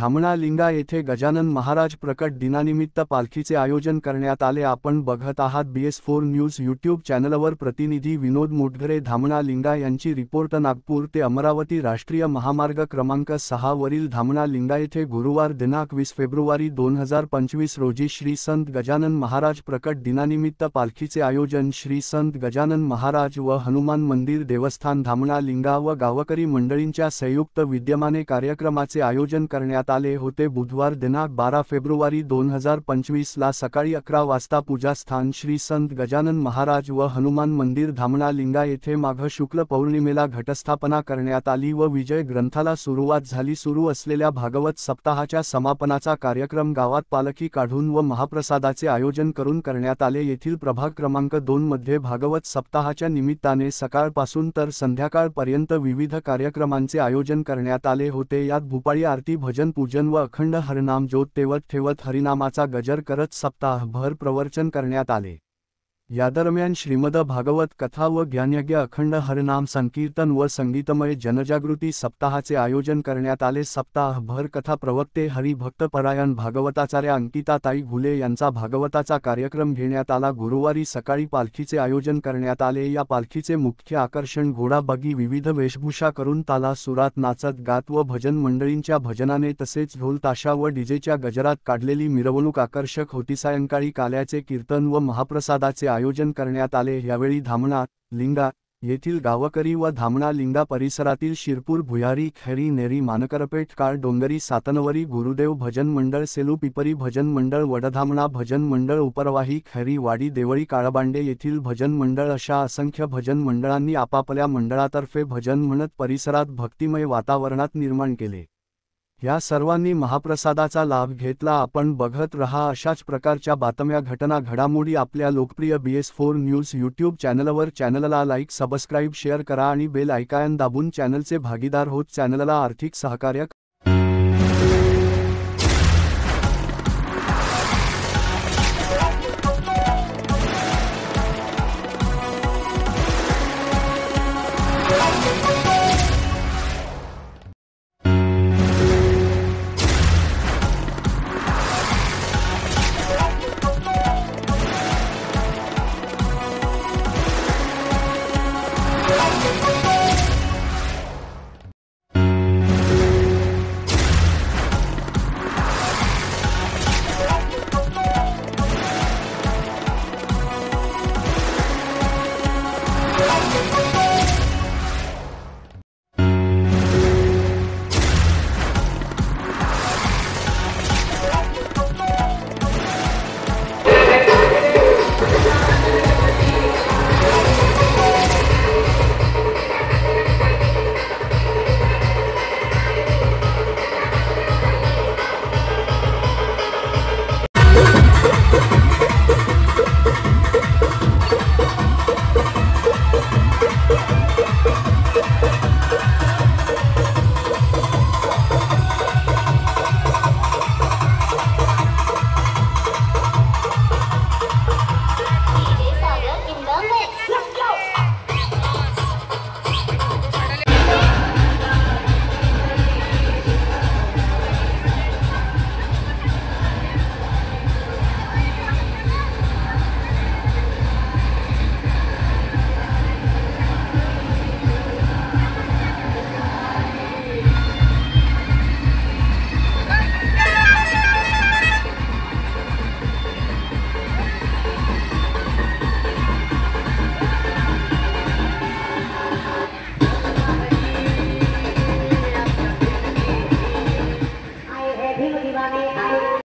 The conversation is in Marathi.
धामणा लिंगा येथे गजानन महाराज प्रकट दिनानिमित्त पालखीचे आयोजन करण्यात आले। आपण बघत आहात BS4 न्यूज यूट्यूब चॅनलवर। प्रतिनिधी विनोद मुटघरे। धामणा लिंगा यांची रिपोर्ट। नागपूर ते अमरावती राष्ट्रीय महामार्ग क्रमांक 6 वरील धामणा लिंगा येथे गुरुवार दिनांक 20 फेब्रुवारी 2025 रोजी श्री संत गजानन महाराज प्रकट दिनानिमित्त पालखीचे आयोजन श्री संत गजानन महाराज व हनुमान मंदिर देवस्थान धामणा लिंगा व गावकरी मंडळींच्या संयुक्त विद्यमाने कार्यक्रमाचे आयोजन करण्यात आले होते। बुधवार दिनांक 12 फेब्रुवारी 2025 ला सकाळी 11 वाजता पूजास्थान श्री संत गजानन महाराज व हनुमान मंदिर धामणा लिंगा येथे माघ शुक्ल पौर्णिमेला घटस्थापना करण्यात आली व विजय ग्रंथाला सुरुवात झाली। सुरू असलेल्या भागवत सप्ताहाच्या समापनाचा कार्यक्रम गावात पालखी काढून व महाप्रसादाचे आयोजन करून करण्यात आले। येथील प्रभाग क्रमांक 2 मध्ये भागवत सप्ताहाच्या निमित्ताने सकाळपासून तर संध्याकाळपर्यंत विविध कार्यक्रमांचे आयोजन करण्यात आले होते। यात भूपाळी आरती, भजन, पूजन व अखंड हरिनाम ज्योत ठेवत हरिनामाचा गजर करत सप्ताहभर प्रवचन करण्यात आले। या दरम्यान श्रीमद भागवत कथा व ज्ञानयज्ञ, अखंड हरिनाम संकीर्तन व संगीतमय जनजागृती सप्ताहाचे आयोजन करण्यात आले। सप्ताहभर कथा प्रवक्ते हरिभक्तपरायण भागवताचार्य अंकिताताई घुले यांचा भागवताचा कार्यक्रम घेण्यात आला। गुरुवारी सकाळी पालखीचे आयोजन करण्यात आले। या पालखीचे मुख्य आकर्षण घोडाबगी विविध वेशभूषा करून ताला सुरात नाचत गात व भजन मंडळींच्या भजनाने तसेच ढोल ताशा व डीजेच्या गजरात काढलेली मिरवणूक आकर्षक होती। सायंकाळी काल्याचे कीर्तन व महाप्रसादाचे आयोजन करण्यात आले। यावेळी धामणा लिंगा येथील गावकरी व धामणा लिंगा परिसरातील शिरपूर, भुयारी, खैरी, नेरी, मानकरपेठ, काळ डोंगरी, सातनवरी, गुरुदेव भजन मंडळ, सेलू पिपरी भजन मंडळ, वडधामणा भजन मंडळ, उपरवाही, खैरी वाडी, देवळी, काळबांडे येथील भजन मंडळ अशा असंख्य भजन मंडळांनी आपापल्या मंडळातर्फे भजन म्हणत परिसरात भक्तिमय वातावरणात निर्माण केले। या सर्वांनी महाप्रसादाचा लाभ घेतला। आपण बघत रहा अशाच प्रकारच्या बातम्या, घटना, घडामोडी आपल्या लोकप्रिय BS4 न्यूज यूट्यूब चॅनलवर। चॅनलला लाईक, सबस्क्राईब, शेअर करा आणि बेल आयकॉन दाबून चॅनलचे भागीदार होत चॅनलला आर्थिक सहकार्य